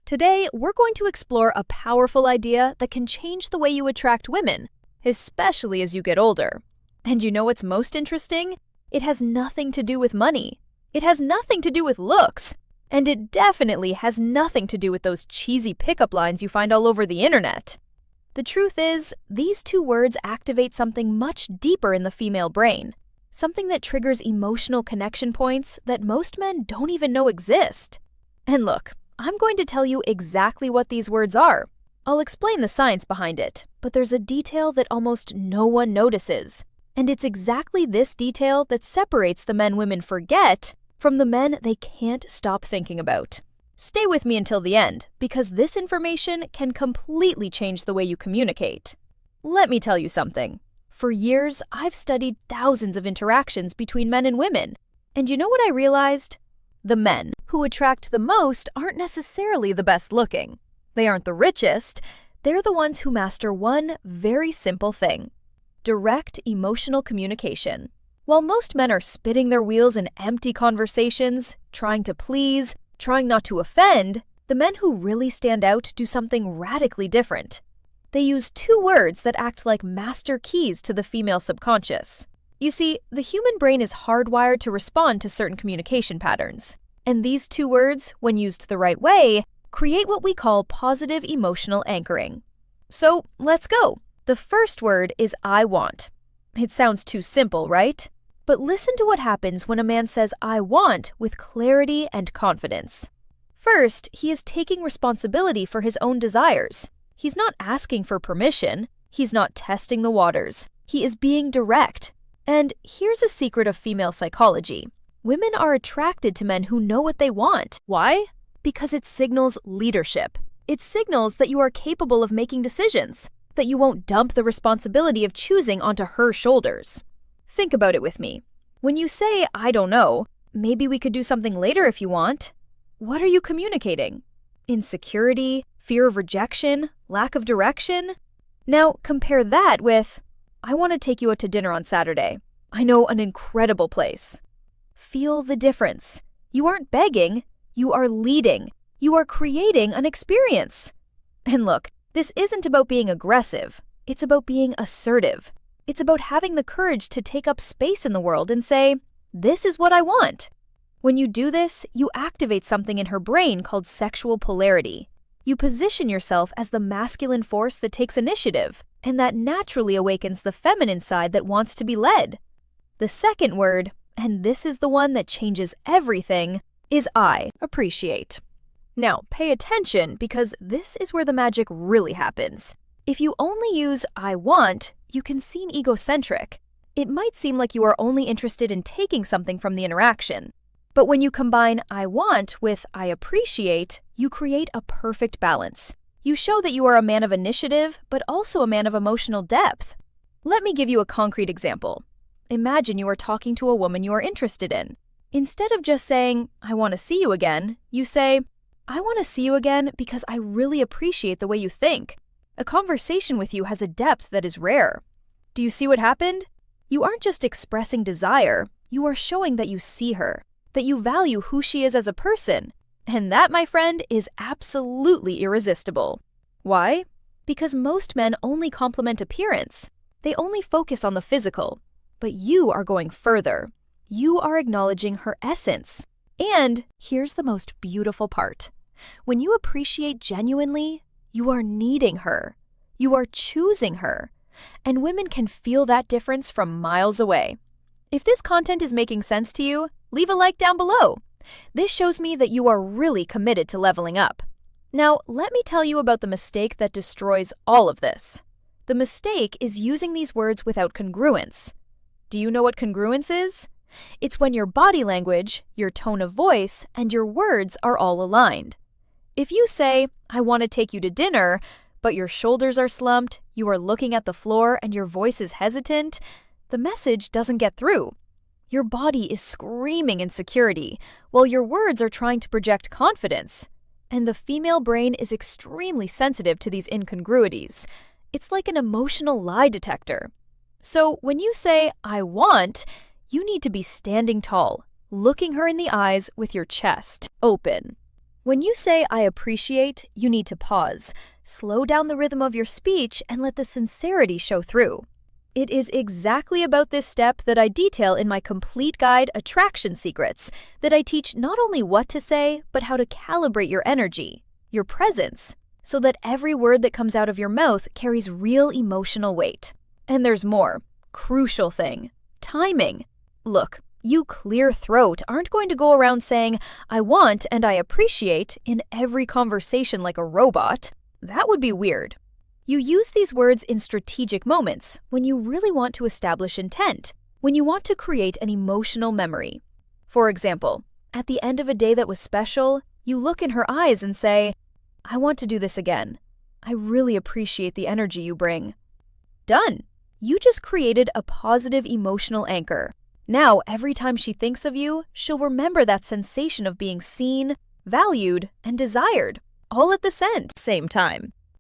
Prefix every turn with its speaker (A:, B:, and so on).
A: Today, we're going to explore a powerful idea that can change the way you attract women, especially as you get older. And you know what's most interesting? It has nothing to do with money. It has nothing to do with looks. And it definitely has nothing to do with those cheesy pickup lines you find all over the internet. The truth is, these two words activate something much deeper in the female brain, something that triggers emotional connection points that most men don't even know exist. And look, I'm going to tell you exactly what these words are. I'll explain the science behind it, but there's a detail that almost no one notices. And it's exactly this detail that separates the men women forget from the men they can't stop thinking about. Stay with me until the end, because this information can completely change the way you communicate. Let me tell you something. For years, I've studied thousands of interactions between men and women. And you know what I realized? The men who attract the most aren't necessarily the best looking. They aren't the richest. They're the ones who master one very simple thing: direct emotional communication. While most men are spinning their wheels in empty conversations, trying to please, trying not to offend, the men who really stand out do something radically different. They use two words that act like master keys to the female subconscious. You see, the human brain is hardwired to respond to certain communication patterns. And these two words, when used the right way, create what we call positive emotional anchoring. So, let's go. The first word is I want. It sounds too simple, right? But listen to what happens when a man says I want with clarity and confidence. First, he is taking responsibility for his own desires. He's not asking for permission. He's not testing the waters. He is being direct. And here's a secret of female psychology. Women are attracted to men who know what they want. Why? Because it signals leadership. It signals that you are capable of making decisions, that you won't dump the responsibility of choosing onto her shoulders. Think about it with me. When you say, I don't know, maybe we could do something later if you want, what are you communicating? Insecurity, fear of rejection, lack of direction? Now compare that with, I want to take you out to dinner on Saturday. I know an incredible place. Feel the difference. You aren't begging, you are leading. You are creating an experience. And look, this isn't about being aggressive. It's about being assertive. It's about having the courage to take up space in the world and say, this is what I want. When you do this, you activate something in her brain called sexual polarity. You position yourself as the masculine force that takes initiative, and that naturally awakens the feminine side that wants to be led. The second word, and this is the one that changes everything, is I appreciate. Now, pay attention because this is where the magic really happens. If you only use I want, you can seem egocentric. It might seem like you are only interested in taking something from the interaction. But when you combine I want with I appreciate, you create a perfect balance. You show that you are a man of initiative, but also a man of emotional depth. Let me give you a concrete example. Imagine you are talking to a woman you are interested in. Instead of just saying, I want to see you again, you say, I want to see you again because I really appreciate the way you think. A conversation with you has a depth that is rare. Do you see what happened? You aren't just expressing desire, you are showing that you see her, that you value who she is as a person. And that, my friend, is absolutely irresistible. Why? Because most men only compliment appearance. They only focus on the physical. But you are going further. You are acknowledging her essence. And here's the most beautiful part. When you appreciate genuinely, you are needing her. You are choosing her. And women can feel that difference from miles away. If this content is making sense to you, leave a like down below. This shows me that you are really committed to leveling up. Now, let me tell you about the mistake that destroys all of this. The mistake is using these words without congruence. Do you know what congruence is? It's when your body language, your tone of voice, and your words are all aligned. If you say, I want to take you to dinner, but your shoulders are slumped, you are looking at the floor, and your voice is hesitant, the message doesn't get through. Your body is screaming insecurity, while your words are trying to project confidence. And the female brain is extremely sensitive to these incongruities. It's like an emotional lie detector. So when you say, I want, you need to be standing tall, looking her in the eyes with your chest open. When you say I appreciate, you need to pause, slow down the rhythm of your speech, and let the sincerity show through. It is exactly about this step that I detail in my complete guide, Attraction Secrets, that I teach not only what to say, but how to calibrate your energy, your presence, so that every word that comes out of your mouth carries real emotional weight. And there's more. Crucial thing. Timing. Look, you clear throat aren't going to go around saying, I want and I appreciate in every conversation like a robot. That would be weird. You use these words in strategic moments, when you really want to establish intent, when you want to create an emotional memory. For example, at the end of a day that was special, you look in her eyes and say, I want to do this again. I really appreciate the energy you bring. Done. You just created a positive emotional anchor. Now, every time she thinks of you, she'll remember that sensation of being seen, valued, and desired, all at the same time.